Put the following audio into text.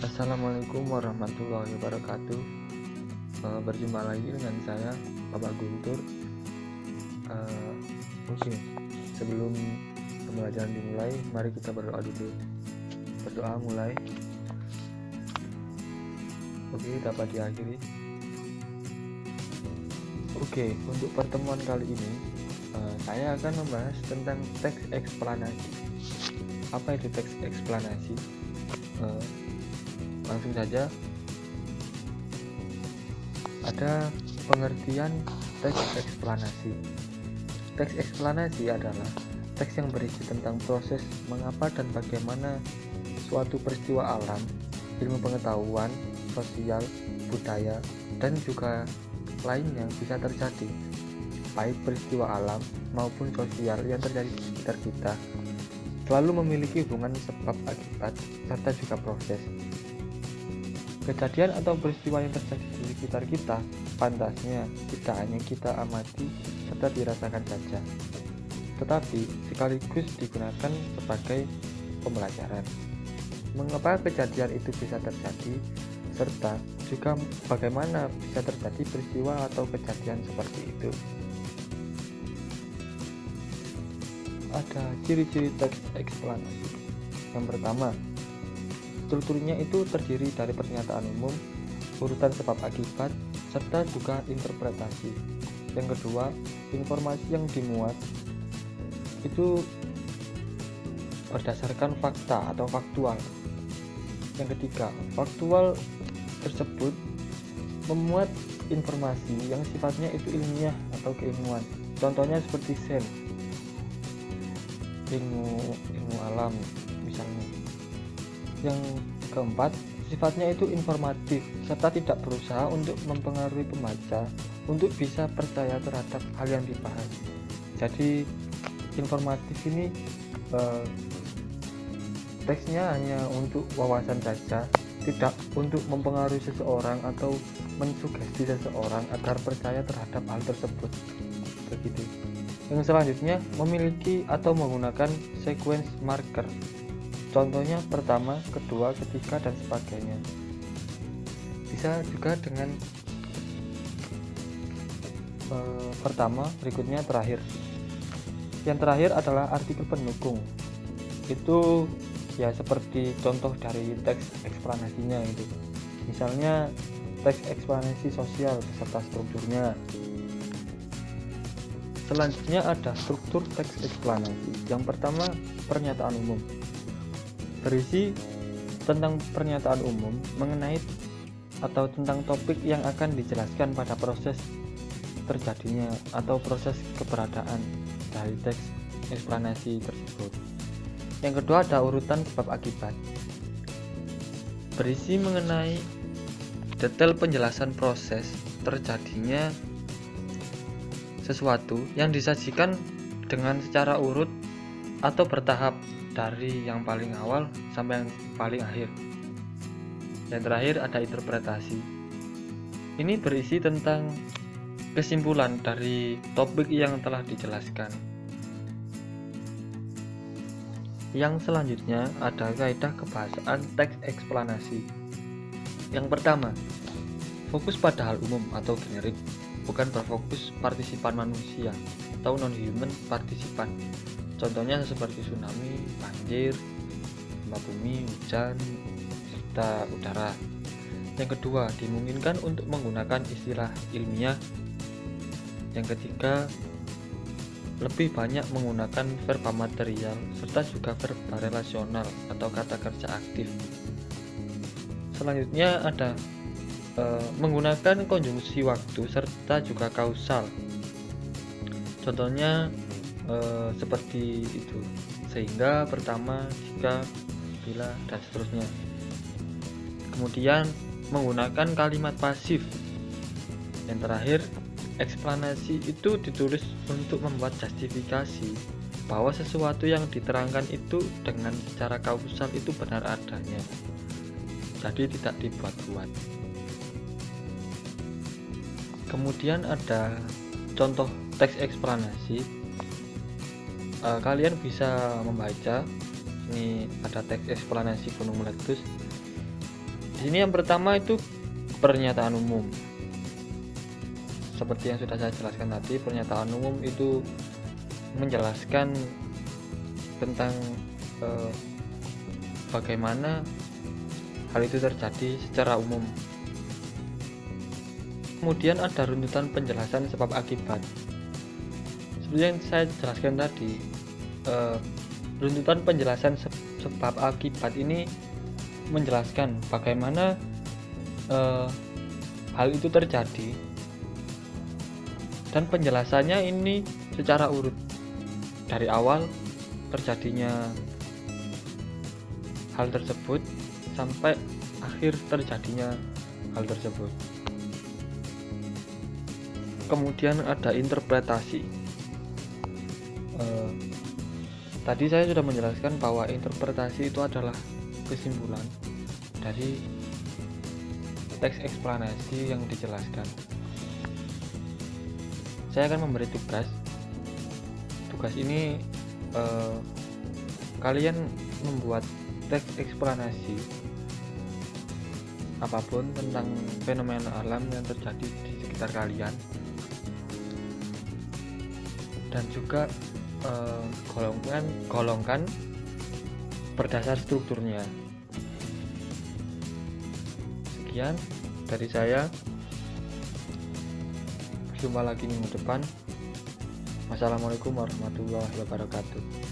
Assalamualaikum warahmatullahi wabarakatuh. Berjumpa lagi dengan saya, Bapak Guntur. Eh, Oke, sebelum pembelajaran dimulai, mari kita berdoa dulu. Berdoa mulai. Oke, dapat diakhiri. Oke, untuk pertemuan kali ini, saya akan membahas tentang teks eksplanasi. Apa itu teks eksplanasi? Langsung saja, ada pengertian teks eksplanasi. Teks eksplanasi adalah teks yang berisi tentang proses mengapa dan bagaimana suatu peristiwa alam, ilmu pengetahuan, sosial, budaya, dan juga lainnya bisa terjadi, baik peristiwa alam maupun sosial yang terjadi di sekitar kita, selalu memiliki hubungan sebab akibat serta juga proses. Kejadian atau peristiwa yang terjadi di sekitar kita, pantasnya tidak hanya kita amati serta dirasakan saja, tetapi sekaligus digunakan sebagai pembelajaran. Mengapa kejadian itu bisa terjadi, serta juga bagaimana bisa terjadi peristiwa atau kejadian seperti itu. Ada ciri-ciri teks eksplanasi. Yang pertama, strukturnya itu terdiri dari pernyataan umum, urutan sebab akibat, serta juga interpretasi. Yang kedua, informasi yang dimuat itu berdasarkan fakta atau faktual. Yang ketiga, faktual tersebut memuat informasi yang sifatnya itu ilmiah atau keilmuan. Contohnya seperti sains, ilmu alam misalnya. Yang keempat, sifatnya itu informatif serta tidak berusaha untuk mempengaruhi pembaca untuk bisa percaya terhadap hal yang dibahas. Jadi informatif ini teksnya hanya untuk wawasan saja, tidak untuk mempengaruhi seseorang atau mensugesti seseorang agar percaya terhadap hal tersebut. Begitu. Yang selanjutnya, memiliki atau menggunakan sequence marker. Contohnya pertama, kedua, ketiga, dan sebagainya. Bisa juga dengan pertama, berikutnya, terakhir. Yang terakhir adalah artikel pendukung. Itu ya seperti contoh dari teks eksplanasinya itu. Misalnya teks eksplanasi sosial beserta strukturnya. Selanjutnya ada struktur teks eksplanasi. Yang pertama, pernyataan umum. Berisi tentang pernyataan umum mengenai atau tentang topik yang akan dijelaskan pada proses terjadinya atau proses keberadaan dari teks eksplanasi tersebut. Yang kedua ada urutan sebab akibat. Berisi mengenai detail penjelasan proses terjadinya sesuatu yang disajikan dengan secara urut atau bertahap dari yang paling awal sampai yang paling akhir. Yang terakhir ada interpretasi. Ini berisi tentang kesimpulan dari topik yang telah dijelaskan. Yang selanjutnya ada kaidah kebahasaan teks eksplanasi. Yang pertama, fokus pada hal umum atau generik, bukan berfokus partisipan manusia atau non-human partisipan. Contohnya seperti tsunami, banjir, gempa bumi, hujan, serta udara. Yang kedua, dimungkinkan untuk menggunakan istilah ilmiah. Yang ketiga, lebih banyak menggunakan verba material serta juga verba relasional atau kata kerja aktif. Selanjutnya ada menggunakan konjungsi waktu serta juga kausal. Contohnya seperti itu, sehingga, pertama, jika, bila, dan seterusnya. Kemudian menggunakan kalimat pasif. Yang terakhir, eksplanasi itu ditulis untuk membuat justifikasi bahwa sesuatu yang diterangkan itu dengan secara kausal itu benar adanya, jadi tidak dibuat-buat. Kemudian ada contoh teks eksplanasi. Kalian bisa membaca, ini ada teks eksplanasi gunung meletus. Di sini yang pertama itu pernyataan umum. Seperti yang sudah saya jelaskan tadi, pernyataan umum itu menjelaskan tentang bagaimana hal itu terjadi secara umum. Kemudian ada runtutan penjelasan sebab akibat. Seperti yang saya jelaskan tadi, runtutan penjelasan sebab akibat ini menjelaskan bagaimana hal itu terjadi, dan penjelasannya ini secara urut dari awal terjadinya hal tersebut sampai akhir terjadinya hal tersebut. Kemudian ada interpretasi. Tadi saya sudah menjelaskan bahwa interpretasi itu adalah kesimpulan dari teks eksplanasi yang dijelaskan. Saya akan memberi tugas. Tugas ini kalian membuat teks eksplanasi apapun tentang fenomena alam yang terjadi di sekitar kalian, dan juga golongkan berdasar strukturnya. Sekian dari saya. Jumpa lagi minggu depan. Wassalamualaikum warahmatullahi wabarakatuh.